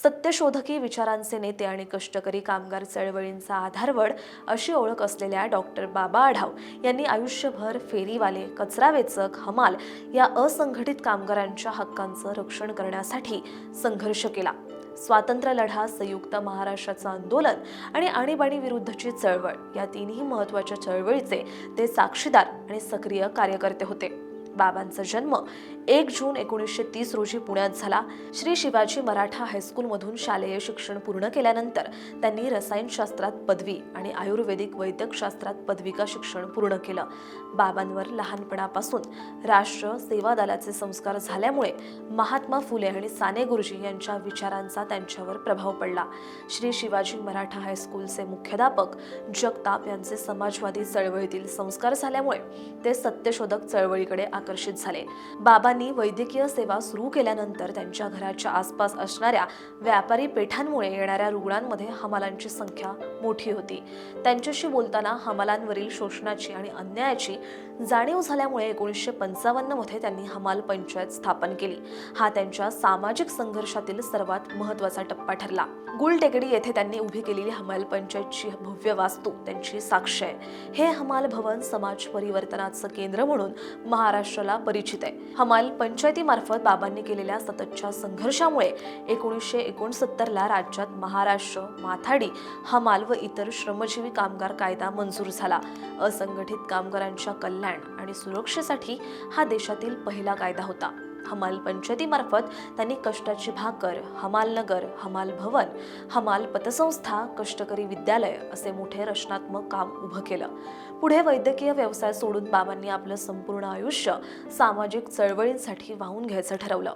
सत्यशोधकी विचारांचे नेते आणि कष्टकरी कामगार चळवळींचा आधारवड अशी ओळख असलेल्या डॉक्टर बाबा आढाव यांनी आयुष्यभर फेरीवाले, कचरा वेचक, हमाल या असंघटित कामगारांच्या हक्कांचं रक्षण करण्यासाठी संघर्ष केला. स्वातंत्र्य लढा, संयुक्त महाराष्ट्राचं आंदोलन आणि आणीबाणी विरुद्धची चळवळ या तिन्ही महत्त्वाच्या चळवळीचे ते साक्षीदार आणि सक्रिय कार्यकर्ते होते. बाबांचा जन्म 1 जून 1930 रोजी पुण्यात झाला. श्री शिवाजी मराठा हायस्कूलमधून शालेय शिक्षण पूर्ण केल्यानंतर त्यांनी रसायनशास्त्रात पदवी आणि आयुर्वेदिक वैद्यकशास्त्रात पदविका शिक्षण पूर्ण केलं. बाबांवर लहानपणापासून राष्ट्र सेवा दलाचे संस्कार झाल्यामुळे महात्मा फुले आणि साने गुरुजी यांच्या विचारांचा त्यांच्यावर प्रभाव पडला. श्री शिवाजी मराठा हायस्कूलचे मुख्याध्यापक जगताप यांचे समाजवादी चळवळीतील संस्कार झाल्यामुळे ते सत्यशोधक चळवळीकडे आकर्षित झाले. बाबांनी वैद्यकीय सेवा सुरू केल्यानंतर त्यांच्या घराच्या आसपास असणाऱ्या व्यापारी पेठांमुळे येणाऱ्या रुग्णांमध्ये हमालांची संख्या मोठी होती. त्यांच्याशी बोलताना हमालांवरील शोषणाची आणि अन्यायाची जाणीव झाल्यामुळे 1955 मध्ये त्यांनी हमाल पंचायत स्थापन केली. हा त्यांच्या सामाजिक संघर्षातील सर्वात महत्त्वाचा टप्पा ठरला. गुलटेकडी येथे त्यांनी उभी केलेली हमाल पंचायतची भव्य वास्तू त्यांची साक्ष आहे. हे हमाल भवन समाज परिवर्तनाचं केंद्र म्हणून महाराष्ट्राला परिचित आहे. हमाल पंचायतीमार्फत बाबांनी केलेल्या सततच्या संघर्षामुळे 1969 ला राज्यात महाराष्ट्र माथाडी हमाल व इतर श्रमजीवी कामगार कायदा मंजूर झाला. असंघटित कामगारांच्या कल्याण आणि सुरक्षेसाठी हा देशातील पहिला कायदा होता. हमाल पंचायतीमार्फत त्यांनी कष्टाची भाकर, हमाल नगर, हमाल भवन, हमाल पतसंस्था, कष्टकरी विद्यालय असे मोठे रचनात्मक काम उभं केलं. पुढे वैद्यकीय व्यवसाय सोडून बाबांनी आपलं संपूर्ण आयुष्य सामाजिक चळवळींसाठी वाहून घ्यायचं ठरवलं.